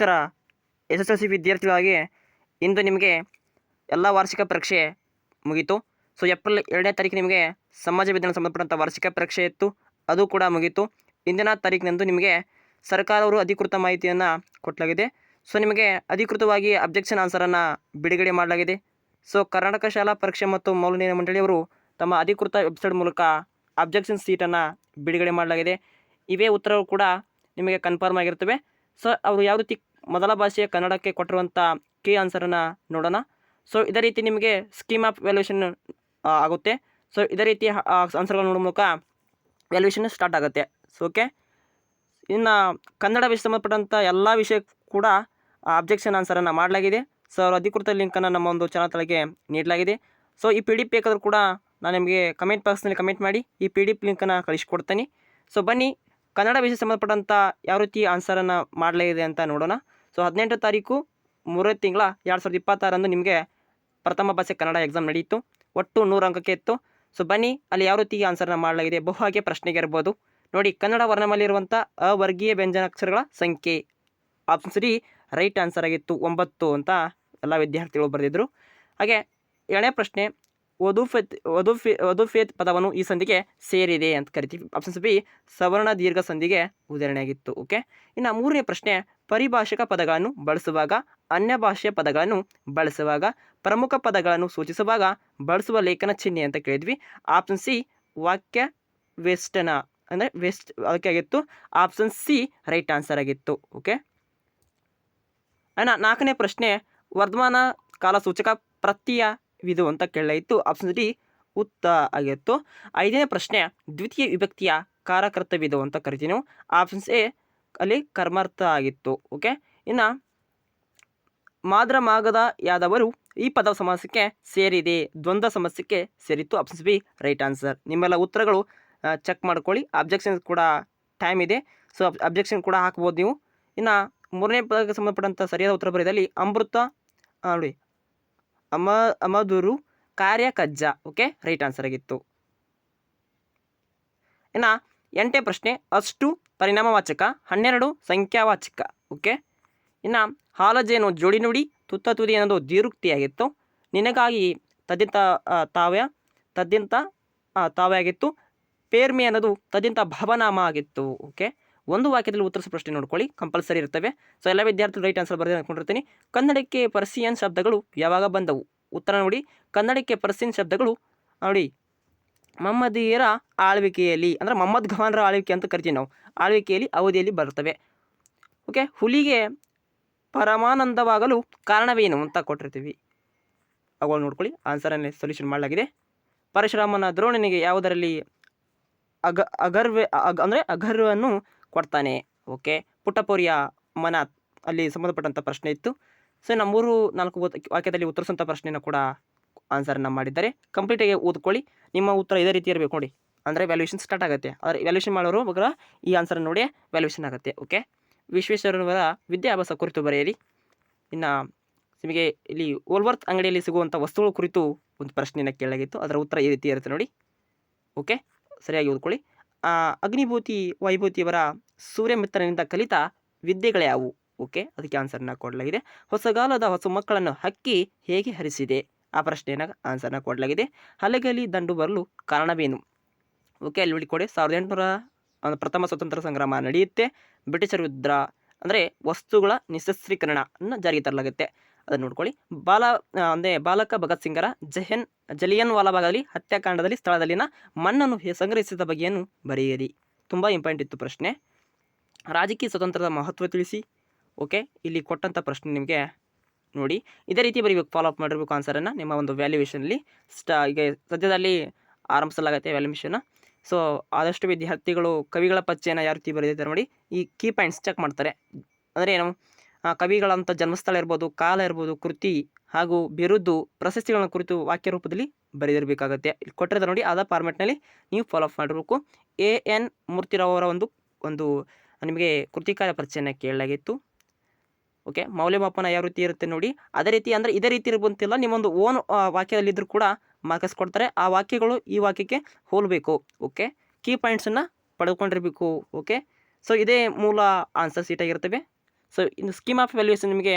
ನಮಸ್ಕಾರ SSLC ವಿದ್ಯಾರ್ಥಿಗಳಾಗಿ ಇಂದು ನಿಮಗೆ ಎಲ್ಲ ವಾರ್ಷಿಕ ಪರೀಕ್ಷೆ ಮುಗೀತು. ಸೊ ಏಪ್ರಿಲ್ 2ನೇ ತಾರೀಕು ನಿಮಗೆ ಸಮಾಜ ವಿಜ್ಞಾನ ಸಂಬಂಧಪಟ್ಟಂಥ ವಾರ್ಷಿಕ ಪರೀಕ್ಷೆ ಇತ್ತು, ಅದು ಕೂಡ ಮುಗೀತು. ಇಂದಿನ ತಾರೀಕಿನಂದು ನಿಮಗೆ ಸರ್ಕಾರವರು ಅಧಿಕೃತ ಮಾಹಿತಿಯನ್ನು ಕೊಡಲಾಗಿದೆ. ಸೊ ನಿಮಗೆ ಅಧಿಕೃತವಾಗಿ ಅಬ್ಜೆಕ್ಷನ್ ಆನ್ಸರನ್ನು ಬಿಡುಗಡೆ ಮಾಡಲಾಗಿದೆ. ಸೊ ಕರ್ನಾಟಕ ಶಾಲಾ ಪರೀಕ್ಷೆ ಮತ್ತು ಮೌಲ್ಯನಿರ್ಣಯ ಮಂಡಳಿಯವರು ತಮ್ಮ ಅಧಿಕೃತ ವೆಬ್ಸೈಟ್ ಮೂಲಕ ಅಬ್ಜೆಕ್ಷನ್ ಸೀಟನ್ನು ಬಿಡುಗಡೆ ಮಾಡಲಾಗಿದೆ. ಇವೇ ಉತ್ತರಗಳು ಕೂಡ ನಿಮಗೆ ಕನ್ಫರ್ಮ್ ಆಗಿರ್ತವೆ. ಸೊ ಅವರು ಯಾವ ರೀತಿ ಮೊದಲ ಭಾಷೆಯ ಕನ್ನಡಕ್ಕೆ ಕೊಟ್ಟಿರುವಂಥ ಕೀ ಆನ್ಸರನ್ನು ನೋಡೋಣ. ಸೊ ಇದೇ ರೀತಿ ನಿಮಗೆ ಸ್ಕೀಮ್ ಆಫ್ ವ್ಯಾಲ್ಯೂಷನ್ ಆಗುತ್ತೆ. ಸೊ ಇದೇ ರೀತಿ ಆನ್ಸರ್ಗಳು ನೋಡೋ ಮೂಲಕ ವ್ಯಾಲ್ಯೂಷನ್ ಸ್ಟಾರ್ಟ್ ಆಗುತ್ತೆ. ಸೊ ಓಕೆ, ಇನ್ನು ಕನ್ನಡ ವಿಷಯ ಸಂಬಂಧಪಟ್ಟಂಥ ಎಲ್ಲ ವಿಷಯ ಕೂಡ ಅಬ್ಜೆಕ್ಷನ್ ಆನ್ಸರನ್ನು ಮಾಡಲಾಗಿದೆ. ಸೊ ಅವರ ಅಧಿಕೃತ ಲಿಂಕನ್ನು ನಮ್ಮ ಒಂದು ಚಾನಲ್ ತಳಗೆ ನೀಡಲಾಗಿದೆ. ಸೊ ಈ PDF ಬೇಕಾದರೂ ಕೂಡ ನಾನು ನಿಮಗೆ ಕಮೆಂಟ್ ಬಾಕ್ಸ್ನಲ್ಲಿ ಕಮೆಂಟ್ ಮಾಡಿ ಈ PDF ಲಿಂಕನ್ನು ಕಳಿಸ್ಕೊಡ್ತೀನಿ. ಸೊ ಬನ್ನಿ ಕನ್ನಡ ವಿಷಯ ಸಂಬಂಧಪಟ್ಟಂಥ ಯಾವ ರೀತಿ ಆನ್ಸರನ್ನು ಮಾಡಲಾಗಿದೆ ಅಂತ ನೋಡೋಣ. ಸೊ 18 ತಾರೀಕು 3ನೇ ತಿಂಗಳ 2026ರಂದು ನಿಮಗೆ ಪ್ರಥಮ ಭಾಷೆ ಕನ್ನಡ ಎಕ್ಸಾಮ್ ನಡೆಯಿತು. ಒಟ್ಟು 100 ಅಂಕಕ್ಕೆ ಇತ್ತು. ಸೊ ಬನ್ನಿ ಅಲ್ಲಿ ಯಾವ ರೀತಿ ಆನ್ಸರನ್ನು ಮಾಡಲಾಗಿದೆ. ಬಹು ಆಯ್ಕೆ ಪ್ರಶ್ನೆಗೆ ಇರ್ಬೋದು ನೋಡಿ. ಕನ್ನಡ ವರ್ಣಮಾಲೆಯಿರುವಂಥ ಅವರ್ಗೀಯ ವ್ಯಂಜನಾಕ್ಷರಗಳ ಸಂಖ್ಯೆ ಆಪ್ಷನ್ ಡಿ ರೈಟ್ ಆನ್ಸರ್ ಆಗಿತ್ತು, 9 ಅಂತ ಎಲ್ಲ ವಿದ್ಯಾರ್ಥಿಗಳು ಬರೆದಿದ್ದರು. ಹಾಗೆ 2ನೇ ಪ್ರಶ್ನೆ, ವಧುಫೇತ್ ಪದವನ್ನು ಈ ಸಂಧಿಗೆ ಸೇರಿದೆ ಅಂತ ಕರಿತೀವಿ. ಆಪ್ಷನ್ಸ್ ಬಿ ಸವರ್ಣ ದೀರ್ಘ ಸಂಧಿಗೆ ಉದಾಹರಣೆಯಾಗಿತ್ತು. ಓಕೆ, ಇನ್ನು 3ನೇ ಪ್ರಶ್ನೆ, ಪರಿಭಾಷಕ ಪದಗಳನ್ನು ಬಳಸುವಾಗ, ಅನ್ಯ ಭಾಷೆಯ ಪದಗಳನ್ನು ಬಳಸುವಾಗ, ಪ್ರಮುಖ ಪದಗಳನ್ನು ಸೂಚಿಸುವಾಗ ಬಳಸುವ ಲೇಖನ ಚಿಹ್ನೆ ಅಂತ ಕೇಳಿದ್ವಿ. ಆಪ್ಷನ್ ಸಿ ವಾಕ್ಯ ವೆಸ್ಟನ ಅಂದರೆ ವೆಸ್ಟ್ ಅದಕ್ಕೆ ಆಗಿತ್ತು. ಆಪ್ಷನ್ ಸಿ ರೈಟ್ ಆನ್ಸರ್ ಆಗಿತ್ತು. ಓಕೆ, ಇನ್ನು 4ನೇ ಪ್ರಶ್ನೆ, ವರ್ಧಮಾನ ಕಾಲ ಸೂಚಕ ಪ್ರತ್ಯಯವಿದು ಅಂತ ಕೇಳಲಾಯಿತು. ಆಪ್ಷನ್ ಡಿ ಉತ್ತ ಆಗಿತ್ತು. 5ನೇ ಪ್ರಶ್ನೆ, ದ್ವಿತೀಯ ವಿಭಕ್ತಿಯ ಕಾರಕರ್ತವಿದು ಅಂತ ಕರಿತೀವಿ ನಾವು. ಆಪ್ಷನ್ಸ್ ಎ ಅಲ್ಲಿ ಕರ್ಮಾರ್ಥ ಆಗಿತ್ತು. ಓಕೆ, ಇನ್ನು ಮಾದ್ರ ಮಾಗದ ಯಾದವರು ಈ ಪದ ಸಮಾಸಕ್ಕೆ ಸೇರಿದೆ, ದ್ವಂದ್ವ ಸಮಾಸಕ್ಕೆ ಸೇರಿತ್ತು. Options B right answer. ನಿಮ್ಮೆಲ್ಲ ಉತ್ತರಗಳು ಚೆಕ್ ಮಾಡ್ಕೊಳ್ಳಿ. ಅಬ್ಜೆಕ್ಷನ್ ಕೂಡ ಟೈಮ್ ಇದೆ. ಸೊ ಅಬ್ಜೆಕ್ಷನ್ ಕೂಡ ಹಾಕ್ಬೋದು ನೀವು. ಇನ್ನು 3ನೇ ಪದಕ್ಕೆ ಸಂಬಂಧಪಟ್ಟಂಥ ಸರಿಯಾದ ಉತ್ತರ ಬರೆದಲ್ಲಿ ಅಮೃತ ನೋಡಿ ಅಮಧುರು ಕಾರ್ಯ ಕಜ್ಜ. ಓಕೆ, ರೈಟ್ ಆನ್ಸರ್ ಆಗಿತ್ತು. ಇನ್ನು 8ನೇ ಪ್ರಶ್ನೆ, ಅಷ್ಟು ಪರಿಣಾಮವಾಚಕ, 12 ಸಂಖ್ಯಾವಾಚಕ. ಓಕೆ, ಇನ್ನು ಹಾಲಜೇನು ಜೋಡಿ ನುಡಿ, ತುತ್ತ ತುದಿ ಅನ್ನೋದು ದೀರುಕ್ತಿಯಾಗಿತ್ತು. ನಿನಗಾಗಿ ತದ್ದಿಂತ ತಾವೇ ಆಗಿತ್ತು. ಪೇರ್ಮಿ ಅನ್ನೋದು ತದ್ದಿಂತ ಭವನಾಮ ಆಗಿತ್ತು. ಓಕೆ, ಒಂದು ವಾಕ್ಯದಲ್ಲಿ ಉತ್ತರಿಸೋ ಪ್ರಶ್ನೆ ನೋಡ್ಕೊಳ್ಳಿ, ಕಂಪಲ್ಸರಿ ಇರ್ತವೆ. ಸೊ ಎಲ್ಲ ವಿದ್ಯಾರ್ಥಿಗಳು ರೈಟ್ ಆನ್ಸರ್ ಬರೆದು ಅಂದ್ಕೊಂಡಿರ್ತೀನಿ. ಕನ್ನಡಕ್ಕೆ ಪರ್ಸಿಯನ್ ಶಬ್ದಗಳು ಯಾವಾಗ ಬಂದವು? ಉತ್ತರ ನೋಡಿ, ಕನ್ನಡಕ್ಕೆ ಪರ್ಸಿಯನ್ ಶಬ್ದಗಳು ನೋಡಿ ಮಹಮ್ಮದೀಯರ ಆಳ್ವಿಕೆಯಲ್ಲಿ ಅಂದರೆ ಮೊಹಮ್ಮದ್ ಖಾನ್ರ ಆಳ್ವಿಕೆ ಅಂತ ಕರಿತೀವಿ ನಾವು, ಆಳ್ವಿಕೆಯಲ್ಲಿ ಅವಧಿಯಲ್ಲಿ ಬರ್ತವೆ. ಓಕೆ, ಹುಲಿಗೆ ಪರಮಾನಂದವಾಗಲು ಕಾರಣವೇನು ಅಂತ ಕೊಟ್ಟಿರ್ತೀವಿ, ಅವುಗಳು ನೋಡ್ಕೊಳ್ಳಿ. ಆನ್ಸರನ್ನೇ ಸೊಲ್ಯೂಷನ್ ಮಾಡಲಾಗಿದೆ. ಪರಶುರಾಮನ ದ್ರೋಣನಿಗೆ ಯಾವುದರಲ್ಲಿ ಅಗರ್ವವನ್ನು ಕೊಡ್ತಾನೆ? ಓಕೆ, ಪುಟ್ಟಪೋರಿಯ ಮನ ಅಲ್ಲಿ ಸಂಬಂಧಪಟ್ಟಂಥ ಪ್ರಶ್ನೆ ಇತ್ತು. ಸೊ ಇನ್ನು 3-4 ವಾಕ್ಯದಲ್ಲಿ ಉತ್ತರಿಸುವಂಥ ಪ್ರಶ್ನೆಯನ್ನು ಕೂಡ ಆನ್ಸರನ್ನು ಮಾಡಿದ್ದಾರೆ. ಕಂಪ್ಲೀಟಾಗಿ ಓದ್ಕೊಳ್ಳಿ. ನಿಮ್ಮ ಉತ್ತರ ಇದೇ ರೀತಿ ಇರಬೇಕು ನೋಡಿ, ಅಂದರೆ ವ್ಯಾಲ್ಯೂಷನ್ ಸ್ಟಾರ್ಟ್ ಆಗುತ್ತೆ. ಆದರೆ ವ್ಯಾಲ್ಯೂಷನ್ ಮಾಡೋರು ಮಗ ಈ ಆನ್ಸರ್ ನೋಡಿ ವ್ಯಾಲ್ಯೂಷನ್ ಆಗುತ್ತೆ. ಓಕೆ, ವಿಶ್ವೇಶ್ವರಯವರ ವಿದ್ಯಾಭ್ಯಾಸ ಕುರಿತು ಬರೆಯಿರಿ. ಇನ್ನು ನಿಮಗೆ ಇಲ್ಲಿ ಓಲ್ವರ್ತ್ ಅಂಗಡಿಯಲ್ಲಿ ಸಿಗುವಂಥ ವಸ್ತುಗಳ ಕುರಿತು ಒಂದು ಪ್ರಶ್ನೆಯನ್ನು ಕೇಳಲಾಗಿತ್ತು, ಅದರ ಉತ್ತರ ಈ ರೀತಿ ಇರುತ್ತೆ ನೋಡಿ. ಓಕೆ, ಸರಿಯಾಗಿ ಓದ್ಕೊಳ್ಳಿ. ಅಗ್ನಿಭೂತಿ ವೈಭೂತಿಯವರ ಸೂರ್ಯಮಿತ್ರನಿಂದ ಕಲಿತ ವಿದ್ಯೆಗಳ್ಯಾವು? ಓಕೆ, ಅದಕ್ಕೆ ಆನ್ಸರ್ನ ಕೊಡಲಾಗಿದೆ. ಹೊಸಗಾಲದ ಹೊಸ ಮಕ್ಕಳನ್ನು ಹಕ್ಕಿ ಹೇಗೆ ಹರಿಸಿದೆ? ಆ ಪ್ರಶ್ನೆಯನ್ನು ಆನ್ಸರ್ನ ಕೊಡಲಾಗಿದೆ. ಹಲಗೆಯಲ್ಲಿ ದಂಡು ಬರಲು ಕಾರಣವೇನು? ಓಕೆ, ಅಲ್ಲಿ ಕೊಡಿ. 1800 ಪ್ರಥಮ ಸ್ವತಂತ್ರ ಸಂಗ್ರಾಮ ನಡೆಯುತ್ತೆ. ಬ್ರಿಟಿಷರ ವಿರುದ್ಧ ಅಂದರೆ ವಸ್ತುಗಳ ನಿಶಸ್ತ್ರೀಕರಣವನ್ನು ಜಾರಿಗೆ ತರಲಾಗುತ್ತೆ, ಅದನ್ನು ನೋಡ್ಕೊಳ್ಳಿ. ಬಾಲಕ ಭಗತ್ ಸಿಂಗರ ಜಲಿಯನ್ ವಾಲಾಬಾಗಲ್ಲಿ ಹತ್ಯಾಕಾಂಡದಲ್ಲಿ ಸ್ಥಳದಲ್ಲಿನ ಮಣ್ಣನ್ನು ಸಂಗ್ರಹಿಸಿದ ಬಗೆಯನ್ನು ಬರೆಯಿರಿ. ತುಂಬ ಇಂಪಾರ್ಟೆಂಟ್ ಇತ್ತು ಪ್ರಶ್ನೆ. ರಾಜಕೀಯ ಸ್ವತಂತ್ರದ ಮಹತ್ವ ತಿಳಿಸಿ. ಓಕೆ, ಇಲ್ಲಿ ಕೊಟ್ಟಂಥ ಪ್ರಶ್ನೆ ನಿಮಗೆ ನೋಡಿ ಇದೇ ರೀತಿ ಬರೀಬೇಕು, ಫಾಲೋ ಅಪ್ ಮಾಡಿರಬೇಕು ಆನ್ಸರನ್ನು ನಿಮ್ಮ ಒಂದು ವ್ಯಾಲ್ಯೂಯೇಷನಲ್ಲಿ. ಈಗ ಸದ್ಯದಲ್ಲಿ ಆರಂಭಿಸಲಾಗುತ್ತೆ ವ್ಯಾಲ್ಯೂಯೇಷನ್. ಸೊ ಆದಷ್ಟು ವಿದ್ಯಾರ್ಥಿಗಳು ಕವಿಗಳ ಪರಿಚಯನ ಯಾವ ರೀತಿ ಬರೆದಿದ್ದಾರೆ ನೋಡಿ, ಈ ಕೀ ಪಾಯಿಂಟ್ಸ್ ಚೆಕ್ ಮಾಡ್ತಾರೆ. ಅಂದರೆ ಏನು, ಕವಿಗಳಂಥ ಜನ್ಮಸ್ಥಳ ಇರ್ಬೋದು, ಕಾಲ ಇರ್ಬೋದು, ಕೃತಿ ಹಾಗೂ ಬಿರುದು ಪ್ರಶಸ್ತಿಗಳ ಕುರಿತು ವಾಕ್ಯ ರೂಪದಲ್ಲಿ ಬರೆದಿರಬೇಕಾಗುತ್ತೆ. ಇಲ್ಲಿ ಕೊಟ್ಟಿರೋದು ನೋಡಿ, ಆದ ಫಾರ್ಮೆಟ್ನಲ್ಲಿ ನೀವು ಫಾಲೋ ಅಪ್ ಮಾಡಿರಬೇಕು. AN ಮೂರ್ತಿರಾವ್ ಅವರ ಒಂದು ನಿಮಗೆ ಕೃತಿಕಾರ ಪರಿಚಯನ ಕೇಳಲಾಗಿತ್ತು. ಓಕೆ, ಮೌಲ್ಯಮಾಪನ ಯಾವ ರೀತಿ ಇರುತ್ತೆ ನೋಡಿ, ಅದೇ ರೀತಿ ಅಂದರೆ ಇದೇ ರೀತಿ ಇರುವಂತಿಲ್ಲ, ನಿಮ್ಮೊಂದು ಓನ್ ವಾಕ್ಯದಲ್ಲಿದ್ದರೂ ಕೂಡ ಮಾರ್ಕ್ಸ್ ಕೊಡ್ತಾರೆ. ಆ ವಾಕ್ಯಗಳು ಈ ವಾಕ್ಯಕ್ಕೆ ಹೋಲಬೇಕು. ಓಕೆ, ಕೀ ಪಾಯಿಂಟ್ಸನ್ನು ಪಡೆದುಕೊಂಡಿರಬೇಕು. ಓಕೆ, ಸೊ ಇದೇ ಮೂಲ ಆನ್ಸರ್ ಶೀಟ್ ಆಗಿರ್ತವೆ. ಸೊ ಇನ್ನು ಸ್ಕೀಮ್ ಆಫ್ ವ್ಯಾಲ್ಯೂಯೇಷನ್ ನಿಮಗೆ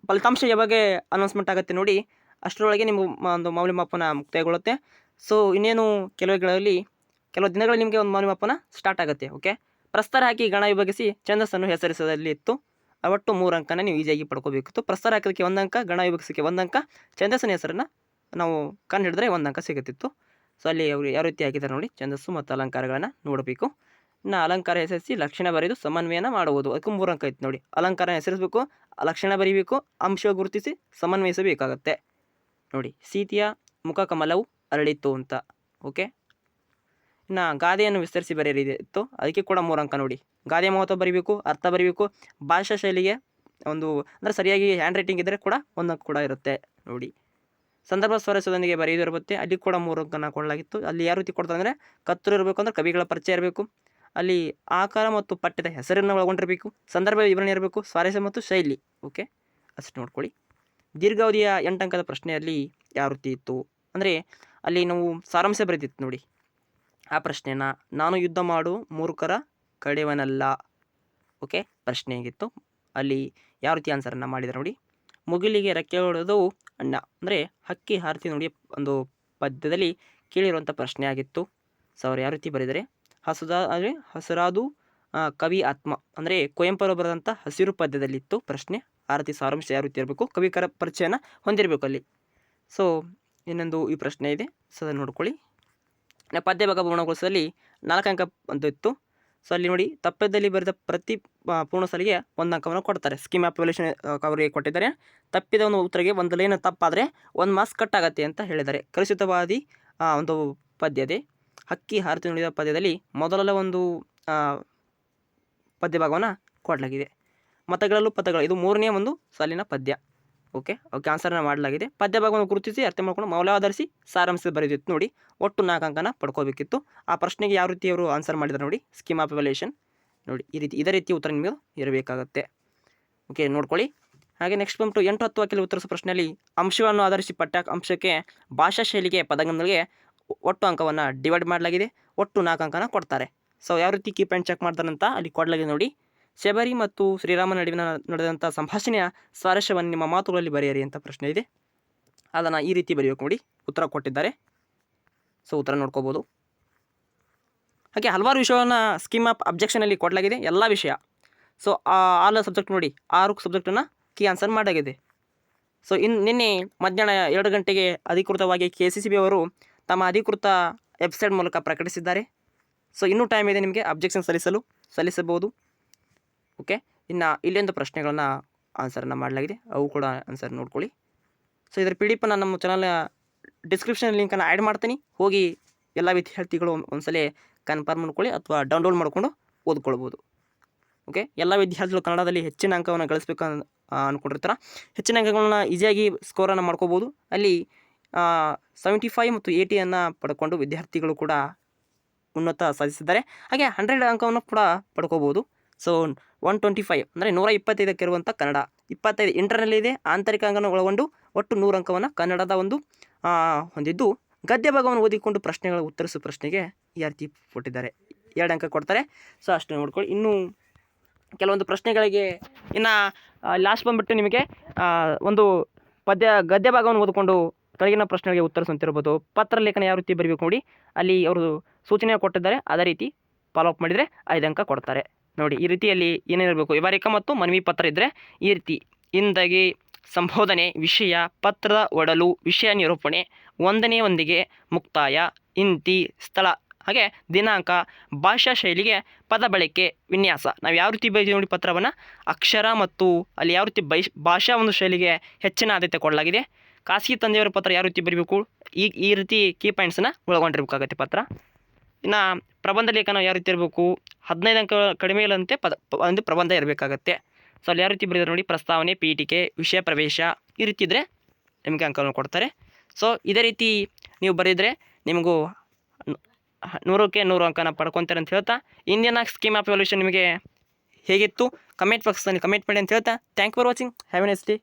ಫಲಿತಾಂಶ ಯಾವಾಗ ಅನೌನ್ಸ್ಮೆಂಟ್ ಆಗುತ್ತೆ ನೋಡಿ, ಅಷ್ಟರೊಳಗೆ ನಿಮ್ಮ ಒಂದು ಮೌಲ್ಯಮಾಪನ ಮುಕ್ತಾಯಗೊಳ್ಳುತ್ತೆ. ಸೊ ಇನ್ನೇನು ಕೆಲವು ದಿನಗಳಲ್ಲಿ ನಿಮಗೆ ಒಂದು ಮೌಲ್ಯಮಾಪನ ಸ್ಟಾರ್ಟ್ ಆಗುತ್ತೆ. ಓಕೆ, ಪ್ರಸ್ತಾರ ಹಾಕಿ ಗಣ ವಿಭಾಗಿಸಿ ಛಂದಸ್ಸನ್ನು ಹೆಸರಿಸೋದಲ್ಲಿ ಇತ್ತು. ಒಟ್ಟು 3 ಅಂಕನ ನೀವು ಈಸಿಯಾಗಿ ಪಡ್ಕೋಬೇಕಿತ್ತು. ಪ್ರಸ್ತಾರ ಹಾಕೋದಕ್ಕೆ 1 ಅಂಕ, ಗಣ ವಿಭಾಗಿಸೋಕ್ಕೆ 1 ಅಂಕ, ಛಂದಸ್ಸಿನ ಹೆಸರನ್ನು ನಾವು ಕಂಡು ಹಿಡಿದ್ರೆ 1 ಅಂಕ ಸಿಗುತ್ತಿತ್ತು. ಸೊ ಅಲ್ಲಿ ಅವರು ಯಾವ ರೀತಿ ಹಾಕಿದ್ದಾರೆ ನೋಡಿ, ಛಂದಸ್ಸು ಮತ್ತು ಅಲಂಕಾರಗಳನ್ನು ನೋಡಬೇಕು. ಇನ್ನು ಅಲಂಕಾರ ಹೆಸರಿಸಿ ಲಕ್ಷಣ ಬರೆದು ಸಮನ್ವಯನ ಮಾಡುವುದು, ಅದಕ್ಕೂ 3 ಅಂಕ ಇತ್ತು ನೋಡಿ. ಅಲಂಕಾರ ಹೆಸರಿಸಬೇಕು, ಲಕ್ಷಣ ಬರೀಬೇಕು, ಅಂಶ ಗುರುತಿಸಿ ಸಮನ್ವಯಿಸಬೇಕಾಗತ್ತೆ ನೋಡಿ. ಸೀತೆಯ ಮುಖ ಕಮಲವು ಅರಳಿತು ಅಂತ. ಓಕೆ, ಇನ್ನು ಗಾದೆಯನ್ನು ವಿಸ್ತರಿಸಿ ಬರೆಯಿತ್ತು, ಅದಕ್ಕೆ ಕೂಡ 3 ಅಂಕ ನೋಡಿ. ಗಾದೆ ಮಹತ್ವ ಬರೀಬೇಕು, ಅರ್ಥ ಬರೀಬೇಕು, ಭಾಷಾ ಶೈಲಿಗೆ ಒಂದು ಅಂದರೆ ಸರಿಯಾಗಿ ಹ್ಯಾಂಡ್ ರೈಟಿಂಗ್ ಇದ್ದರೆ ಕೂಡ 1 ಅಂಕ ಕೂಡ ಇರುತ್ತೆ ನೋಡಿ. ಸಂದರ್ಭ ಸ್ವಾರಸ್ಯದೊಂದಿಗೆ ಬರೆಯೋದು ಇರುತ್ತೆ, ಅಲ್ಲಿ ಕೂಡ 3 ಅಂಕನ ಕೊಡಲಾಗಿತ್ತು. ಅಲ್ಲಿ ಯಾವ ರೀತಿ ಕೊಡ್ತಾರೆ ಅಂದರೆ ಕತ್ತರು ಇರಬೇಕು, ಅಂದರೆ ಕವಿಗಳ ಪರಿಚಯ ಇರಬೇಕು, ಅಲ್ಲಿ ಆಕಾರ ಮತ್ತು ಪಠ್ಯದ ಹೆಸರನ್ನು ಒಳಗೊಂಡಿರಬೇಕು, ಸಂದರ್ಭ ವಿವರಣೆ ಇರಬೇಕು, ಸ್ವಾರಸ್ಯ ಮತ್ತು ಶೈಲಿ. ಓಕೆ, ಅಷ್ಟು ನೋಡ್ಕೊಳ್ಳಿ. ದೀರ್ಘಾವಧಿಯ 8 ಅಂಕದ ಪ್ರಶ್ನೆಯಲ್ಲಿ ಯಾವ ರೀತಿ ಇತ್ತು ಅಂದರೆ ಅಲ್ಲಿ ನಾವು ಸಾರಾಂಶ ಬರೆದಿತ್ತು ನೋಡಿ. ಆ ಪ್ರಶ್ನೆನ ನಾನು ಯುದ್ಧ ಮಾಡು ಮೂರ್ಖರ ಕಡೆಯವನಲ್ಲ. ಓಕೆ, ಪ್ರಶ್ನೆ ಹೇಗಿತ್ತು, ಅಲ್ಲಿ ಯಾವ ರೀತಿ ಆನ್ಸರನ್ನು ಮಾಡಿದ್ದಾರೆ ನೋಡಿ. ಮುಗಿಲಿಗೆ ರೆಕ್ಕೆ ಹೊಡೆದು ಅಣ್ಣ ಅಂದರೆ ಹಕ್ಕಿ ಹಾರತಿ ನೋಡಿ, ಒಂದು ಪದ್ಯದಲ್ಲಿ ಕೇಳಿರುವಂಥ ಪ್ರಶ್ನೆ ಆಗಿತ್ತು. ಸೊ ಅವ್ರು ಯಾವ ರೀತಿ ಬರೆದರೆ ಹಸಿರಾದು ಕವಿ ಆತ್ಮ ಅಂದರೆ ಕುವೆಂಪು ಬರೆದಂಥ ಹಸಿರು ಪದ್ಯದಲ್ಲಿತ್ತು ಪ್ರಶ್ನೆ. ಆ ರೀತಿ ಸಾರಾಂಶ ಯಾವ ರೀತಿ ಇರಬೇಕು, ಕವಿಕರ ಪರಿಚಯನ ಹೊಂದಿರಬೇಕು ಅಲ್ಲಿ. ಸೊ ಇನ್ನೊಂದು ಈ ಪ್ರಶ್ನೆ ಇದೆ, ಸೊ ಅದನ್ನು ನೋಡ್ಕೊಳ್ಳಿ. ಪದ್ಯ ಭಾಗ ಪೂರ್ಣಗೊಳಿಸೋದಲ್ಲಿ 4 ಅಂಕ ಅಂತ ಇತ್ತು. ಸೊ ಅಲ್ಲಿ ನೋಡಿ, ತಪ್ಪದಲ್ಲಿ ಬರೆದ ಪ್ರತಿ ಪೂರ್ಣ ಸಾಲಿಗೆ 1 ಅಂಕವನ್ನು ಕೊಡ್ತಾರೆ. ಸ್ಕೀಮ್ ಆಫ್ ವ್ಯಾಲ್ಯೂಯೇಷನ್ ಅವರಿಗೆ ಕೊಟ್ಟಿದ್ದಾರೆ. ತಪ್ಪಿದ ಒಂದು ಉತ್ತರಕ್ಕೆ 1 ಲೈನ್ ತಪ್ಪಾದರೆ 1 ಮಾರ್ಕ್ಸ್ ಕಟ್ ಆಗುತ್ತೆ ಅಂತ ಹೇಳಿದ್ದಾರೆ. ಕಲುಷಿತವಾದಿ ಒಂದು ಪದ್ಯದೆ. ಹಕ್ಕಿ ಹಾರತಿ ನುಡಿದ ಪದ್ಯದಲ್ಲಿ ಮೊದಲ ಒಂದು ಪದ್ಯ ಭಾಗವನ್ನು ಕೊಡಲಾಗಿದೆ. ಮತಗಳಲ್ಲೂ ಪದಗಳು, ಇದು 3ನೇ ಒಂದು ಸಾಲಿನ ಪದ್ಯ. ಓಕೆ, ಆನ್ಸರ್ನ ಮಾಡಲಾಗಿದೆ. ಪದ್ಯ ಭಾಗವನ್ನು ಗುರುತಿಸಿ ಅರ್ಥ ಮಾಡ್ಕೊಂಡು ಮೌಲ್ಯಾಧಾರಿಸಿ ಸಾರಾಂಶ ಬರೆದಿತ್ತು ನೋಡಿ. ಒಟ್ಟು 4 ಅಂಕನ ಪಡ್ಕೋಬೇಕಿತ್ತು. ಆ ಪ್ರಶ್ನೆಗೆ ಯಾವ ರೀತಿ ಅವರು ಆನ್ಸರ್ ಮಾಡಿದ್ದಾರೆ ನೋಡಿ, ಸ್ಕೀಮ್ ಆಫ್ ವ್ಯಾಲ್ಯೂಯೇಷನ್ ನೋಡಿ. ಇದೇ ರೀತಿ ಉತ್ತರ ನಿಮಗೆ ಇರಬೇಕಾಗತ್ತೆ. ಓಕೆ, ನೋಡ್ಕೊಳ್ಳಿ. ಹಾಗೆ ನೆಕ್ಸ್ಟ್ ಬಂದ್ಬಿಟ್ಟು 8, 10 ವಾಕ್ಯದಲ್ಲಿ ಉತ್ತರಿಸೋ ಪ್ರಶ್ನೆಯಲ್ಲಿ ಅಂಶವನ್ನು ಆಧರಿಸಿ ಅಂಶಕ್ಕೆ ಭಾಷಾ ಶೈಲಿಗೆ ಪದಗಳಿಗೆ ಒಟ್ಟು ಅಂಕವನ್ನು ಡಿವೈಡ್ ಮಾಡಲಾಗಿದೆ. ಒಟ್ಟು 4 ಅಂಕನ ಕೊಡ್ತಾರೆ. ಸೊ ಯಾವ ರೀತಿ ಕೀ ಪಾಯಿಂಟ್ ಚೆಕ್ ಮಾಡ್ತಾರಂತ ಅಲ್ಲಿ ಕೊಡಲಾಗಿದೆ ನೋಡಿ. ಶಬರಿ ಮತ್ತು ಶ್ರೀರಾಮನ ನಡುವಿನ ನಡೆದಂಥ ಸಂಭಾಷಣೆಯ ಸ್ವಾರಸ್ಯವನ್ನು ನಿಮ್ಮ ಮಾತುಗಳಲ್ಲಿ ಬರೆಯಿರಿ ಅಂತ ಪ್ರಶ್ನೆ ಇದೆ. ಅದನ್ನು ಈ ರೀತಿ ಬರೆಯಬೇಕು ನೋಡಿ, ಉತ್ತರ ಕೊಟ್ಟಿದ್ದಾರೆ. ಸೊ ಉತ್ತರ ನೋಡ್ಕೋಬೋದು. ಹಾಗೆ ಹಲವಾರು ವಿಷಯವನ್ನು ಸ್ಕೀಮ್ ಆಫ್ ಅಬ್ಜೆಕ್ಷನಲ್ಲಿ ಕೊಡಲಾಗಿದೆ, ಎಲ್ಲ ವಿಷಯ. ಸೊ ಆಲ್ ಸಬ್ಜೆಕ್ಟ್ ನೋಡಿ, 6 ಸಬ್ಜೆಕ್ಟನ್ನು ಕೀ ಆನ್ಸರ್ ಮಾಡಲಾಗಿದೆ. ಸೊ ನಿನ್ನೆ ಮಧ್ಯಾಹ್ನ 2 ಗಂಟೆಗೆ ಅಧಿಕೃತವಾಗಿ KCCB ಅವರು ತಮ್ಮ ಅಧಿಕೃತ ವೆಬ್ಸೈಟ್ ಮೂಲಕ ಪ್ರಕಟಿಸಿದ್ದಾರೆ. ಸೊ ಇನ್ನೂ ಟೈಮ್ ಇದೆ ನಿಮಗೆ ಅಬ್ಜೆಕ್ಷನ್ ಸಲ್ಲಿಸಬಹುದು. ಓಕೆ, ಇನ್ನು ಇಲ್ಲೊಂದು ಪ್ರಶ್ನೆಗಳನ್ನು ಆನ್ಸರನ್ನು ಮಾಡಲಾಗಿದೆ, ಅವು ಕೂಡ ಆನ್ಸರ್ ನೋಡ್ಕೊಳ್ಳಿ. ಸೊ ಇದರ PDF ನಮ್ಮ ಚಾನಲ್ ಡಿಸ್ಕ್ರಿಪ್ಷನ್ ಲಿಂಕನ್ನು ಆ್ಯಡ್ ಮಾಡ್ತೀನಿ, ಹೋಗಿ ಎಲ್ಲ ವಿದ್ಯಾರ್ಥಿಗಳು ಒಂದ್ಸಲ ಕನ್ಫರ್ಮ್ ಮಾಡ್ಕೊಳ್ಳಿ ಅಥವಾ ಡೌನ್ಲೋಡ್ ಮಾಡಿಕೊಂಡು ಓದ್ಕೊಳ್ಬೋದು. ಓಕೆ, ಎಲ್ಲ ವಿದ್ಯಾರ್ಥಿಗಳು ಕನ್ನಡದಲ್ಲಿ ಹೆಚ್ಚಿನ ಅಂಕವನ್ನು ಗಳಿಸಬೇಕು ಅಂದ್ಕೊಂಡಿರ್ತಾರೆ. ಹೆಚ್ಚಿನ ಅಂಕಗಳನ್ನ ಈಸಿಯಾಗಿ ಸ್ಕೋರನ್ನು ಮಾಡ್ಕೋಬೋದು. ಅಲ್ಲಿ 75 ಮತ್ತು 80 ಪಡ್ಕೊಂಡು ವಿದ್ಯಾರ್ಥಿಗಳು ಕೂಡ ಉನ್ನತ ಸಾಧಿಸಿದ್ದಾರೆ. ಹಾಗೆ 100 ಅಂಕವನ್ನು ಕೂಡ ಪಡ್ಕೋಬೋದು. ಸೊ 125 ಅಂದರೆ 125ಕ್ಕೆ ಇರುವಂಥ ಕನ್ನಡ, 25 ಇಂಟರ್ನಲ್ಲಿ ಇದೆ, ಆಂತರಿಕ ಅಂಕವನ್ನು ಒಳಗೊಂಡು ಒಟ್ಟು 100 ಅಂಕವನ್ನು ಕನ್ನಡದ ಒಂದು ಹೊಂದಿದ್ದು, ಗದ್ಯ ಭಾಗವನ್ನು ಓದಿಕೊಂಡು ಪ್ರಶ್ನೆಗಳ ಉತ್ತರಿಸೋ ಪ್ರಶ್ನೆಗೆ ಈ ರೀತಿ ಕೊಟ್ಟಿದ್ದಾರೆ, 2 ಅಂಕ ಕೊಡ್ತಾರೆ. ಸೊ ಅಷ್ಟು ನೋಡ್ಕೊಳ್ಳಿ. ಇನ್ನು ಕೆಲವೊಂದು ಪ್ರಶ್ನೆಗಳಿಗೆ ಇನ್ನು ಲಾಸ್ಟ್ ಬಂದುಬಿಟ್ಟು ನಿಮಗೆ ಒಂದು ಗದ್ಯ ಭಾಗವನ್ನು ಓದಿಕೊಂಡು ಕೆಳಗಿನ ಪ್ರಶ್ನೆಗಳಿಗೆ ಉತ್ತರಿಸುವಂತಿರ್ಬೋದು. ಪತ್ರ ಲೇಖನ ಯಾವ ರೀತಿ ಬರೀಬೇಕು ನೋಡಿ, ಅಲ್ಲಿ ಅವರು ಸೂಚನೆ ಕೊಟ್ಟಿದ್ದಾರೆ, ಅದೇ ರೀತಿ ಫಾಲೋ ಅಪ್ ಮಾಡಿದರೆ 5 ಅಂಕ ಕೊಡ್ತಾರೆ ನೋಡಿ. ಈ ರೀತಿಯಲ್ಲಿ ಏನೇನಿರಬೇಕು, ವ್ಯವಹಾರಿಕ ಮತ್ತು ಮನವಿ ಪತ್ರ ಇದ್ದರೆ ಈ ರೀತಿ ಇಂದಗಿ, ಸಂಬೋಧನೆ, ವಿಷಯ, ಪತ್ರದ ಒಡಲು, ವಿಷಯ ನಿರೂಪಣೆ, ವಂದನೆಯೊಂದಿಗೆ ಮುಕ್ತಾಯ, ಇಂತಿ, ಸ್ಥಳ, ಹಾಗೆ ದಿನಾಂಕ, ಭಾಷಾ ಶೈಲಿಗೆ ಪದ ಬಳಕೆ, ವಿನ್ಯಾಸ. ನಾವು ಯಾವ ರೀತಿ ಬೈತೀವಿ ನೋಡಿ ಪತ್ರವನ್ನು, ಅಕ್ಷರ ಮತ್ತು ಅಲ್ಲಿ ಯಾವ ರೀತಿ ಭಾಷಾ ಒಂದು ಶೈಲಿಗೆ ಹೆಚ್ಚಿನ ಆದ್ಯತೆ ಕೊಡಲಾಗಿದೆ. ಖಾಸಗಿ ತಂದೆಯವರ ಪತ್ರ ಯಾವ ರೀತಿ ಬರೀಬೇಕು, ಈ ರೀತಿ ಕೀ ಪಾಯಿಂಟ್ಸನ್ನು ಒಳಗೊಂಡಿರಬೇಕಾಗತ್ತೆ ಪತ್ರ. ಇನ್ನು ಪ್ರಬಂಧ ಲೇಖನ ಯಾವ ರೀತಿ ಇರಬೇಕು, 15 ಅಂಕ ಕಡಿಮೆ ಇಲ್ಲಂತೆ ಒಂದು ಪ್ರಬಂಧ ಇರಬೇಕಾಗತ್ತೆ. ಸೊ ಅಲ್ಲಿ ಯಾವ ರೀತಿ ಬರೀತಾರೆ ನೋಡಿ, ಪ್ರಸ್ತಾವನೆ, ಪೀಠಿಕೆ, ವಿಷಯ ಪ್ರವೇಶ, ಈ ರೀತಿ ಇದ್ದರೆ ನಿಮಗೆ ಅಂಕವನ್ನು ಕೊಡ್ತಾರೆ. ಸೊ ಇದೇ ರೀತಿ ನೀವು ಬರೆದರೆ ನಿಮಗೂ 100ಕ್ಕೆ 100 ಅಂಕನ ಪಡ್ಕೊತಾರೆ ಅಂತ ಹೇಳ್ತಾ, ಇಂದಿನ ಸ್ಕೀಮ್ ಆಫ್ ವ್ಯಾಲ್ಯೂಯೇಷನ್ ನಿಮಗೆ ಹೇಗಿತ್ತು ಕಮೆಂಟ್ ಬಾಕ್ಸಲ್ಲಿ ಕಮೆಂಟ್ ಮಾಡಿ ಅಂತ ಹೇಳ್ತಾ, thank for watching, have A nice day.